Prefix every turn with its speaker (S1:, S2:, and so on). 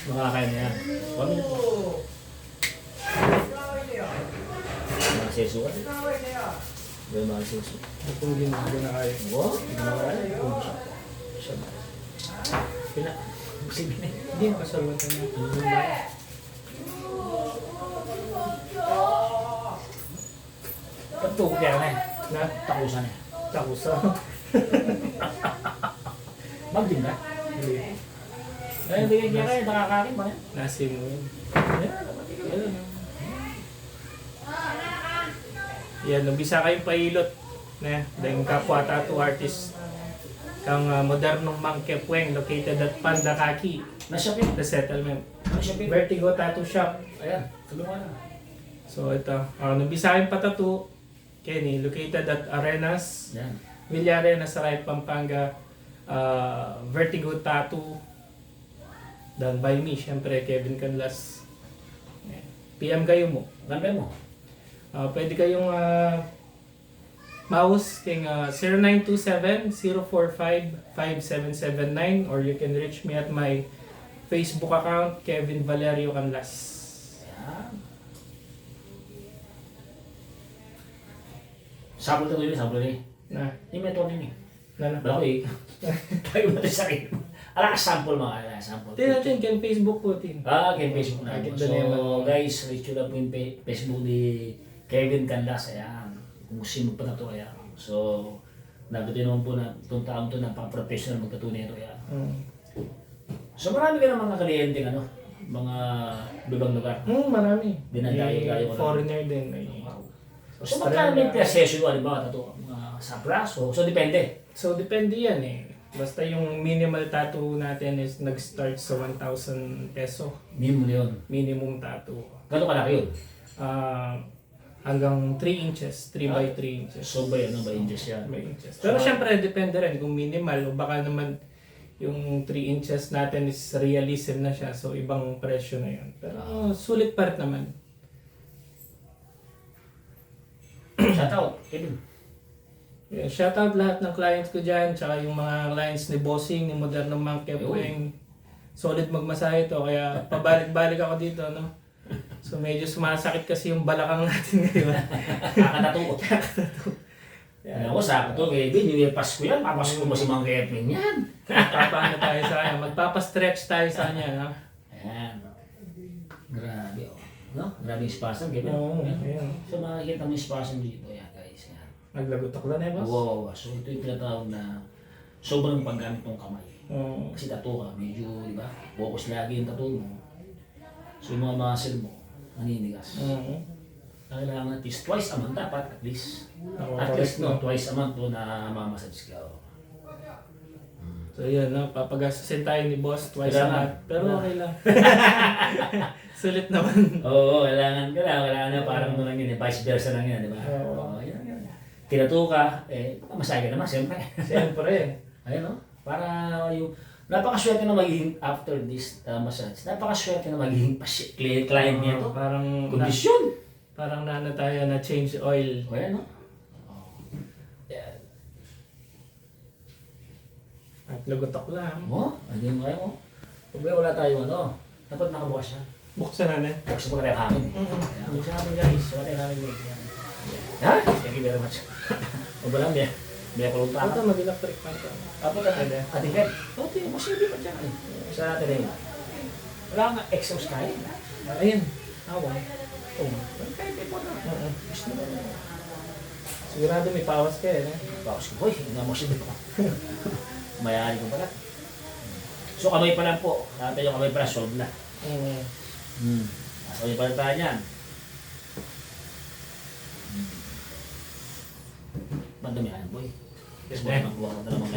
S1: Makakain na yan. Kami na po. Mga seso ka. Gawin mga seso.
S2: Ito yung ginagawa na kayo.
S1: Oo, ginawa na. Siya ba? Pina. Sige na.
S2: Hindi yung kasalwatan niya.
S1: Pagtuko kaya na eh.
S2: Na?
S1: Takusan eh.
S2: Takusa.
S1: Magdim na.
S2: Hindi.
S1: Ay, hindi kaya kayo. Nakakakin ba yan?
S2: Nasim mo yun.
S1: Ayun.
S2: Yan, nabisa kayong pailot. Na, dahil kapwa tattoo artist. Kang modernong Mangkepweng located at Pandakaki,
S1: Nasyapin.
S2: the settlement.
S1: Nasyapin.
S2: Vertigo Tattoo Shop.
S1: Ayan. Tulungan na.
S2: So ito, nabisa kayong patattoo. Kenny, located at Arenas,
S1: Yan.
S2: Villa Arenas, Saray, Pampanga. Vertigo Tattoo. Done by me, syempre, Kevin Canlas. Yan. PM kayo mo.
S1: Ganda mo.
S2: Pwede kayong mouse king 0927-045-5779 or you can reach me at my Facebook account, Kevin Valerio Canlas.
S1: Ayan. Sabol na rin, sabol rin.
S2: Na,
S1: Hindi may ito rin eh.
S2: na.
S1: Bako eh. Tayo mo rin sa akin. Ala ka sample mga kaya, sample.
S2: Tingnan natin, kan Facebook po, tin.
S1: Kay Facebook na.
S2: Agad
S1: So
S2: na naman.
S1: guys, reach nyo lang po yung Facebook ni Kevin Canlas. Ayan. Kung sino pa na to, ayan. So, nagutin naman po na itong taong to na pang-professional magtatunero. Ayan. So marami ka ng mga kliyente, ano? Mga ibang lugar.
S2: Marami.
S1: Dinadayo-dayo ko lang.
S2: Foreigner din. May,
S1: So magkano may session mo, halimbawa, tattoo, mga sa braso. So depende.
S2: So, depende yan eh. Basta yung minimal tattoo natin is nag-start sa 1,000 peso.
S1: Minimum yun.
S2: Minimum tattoo.
S1: Gano'n kalaki yun?
S2: Hanggang 3 inches, 3 by 3 inches.
S1: So ba yun, ba inches yan?
S2: By inches. Pero syempre, depende rin kung minimal o baka naman yung 3 inches natin is realism na siya. So, ibang presyo na yun. Pero sulit pa rin naman.
S1: Shoutout, Kevin.
S2: Yeah, shoutout lahat ng clients ko dyan, tsaka yung mga clients ni Bossing, ni Modernong Mangkepweng. Solid magmasahe to, kaya pabalik-balik ako dito, no? So medyo sumasakit kasi yung balakang natin ngayon.
S1: Kakatato. Kaya ako, sakto to, Kevin. New Year Pasko yan. Papasko mo si Mang Kevin yan.
S2: Magpapaano tayo sa kanya, magpapastretch tayo sa kanya, no?
S1: Ayan. Grabe, oh. No? Grabe yung spasm, Kevin.
S2: Oo,
S1: Ayan.
S2: ayan.
S1: So makikita mo yung spasm dito. Ayan, guys. Ayan.
S2: Naglagot ako na, boss?
S1: Wow. So ito yung tinatawag na sobrang paggamit ng kamay.
S2: Oo.
S1: Kasi tattoo ka, medyo, di ba? Focus lagi yung tattoo mo. So yung mga muscle mo, naninigas.
S2: Oo.
S1: Kailangan at least twice a month dapat, at least.
S2: Oo,
S1: At least,
S2: correct,
S1: no, twice a month to na mamassage ka. Oh.
S2: So yun, no? Papagastusin tayo ni boss twice a
S1: Kailangan.
S2: month. Pero okay lang. Sulit naman.
S1: Oo, kailangan ka lang. Kailangan na parang ano lang yun, vice versa lang yan, di ba?
S2: Oo.
S1: Yan. Tinato ka, masaya ka naman, siyempre.
S2: Siyempre.
S1: Ayun, no? Para yung, napakaswerte na magiging after this massage. Napakaswerte na magiging client niya to.
S2: Parang
S1: Kondisyon.
S2: parang na tayo na change oil.
S1: O yan, no? Yan.
S2: At lagotok lang.
S1: Mo? Hindi mo kaya mo. Kung wala tayo, ano? Dapat nakabukas siya.
S2: Buksan na na.
S1: Buksan mo na tayo hangin. Ayan. Buksan natin guys. Wala tayo hangin guys. Yan. Ha? Thank you very much. O ba lang, may kulong pa
S2: Ito,
S1: ako.
S2: mag-electric fan to.
S1: Apo na. Ating head. Okay, masilip pa dyan. Saan natin na yun? Wala nga exhaust tayo.
S2: Ayun.
S1: Awa. Oo. Kahit po na.
S2: Oo.
S1: Gusto mo na.
S2: Sigurado may pawas ka eh.
S1: Bawas ko, boy. Hindi mo siya dito. Mayari ko pala. So kamay pa lang po. Nakata yung kamay pa lang, solve na. Nasa kamay pa lang tayo niyan. Madami yan, boy. Yes, boy. Magbuha ko na naman.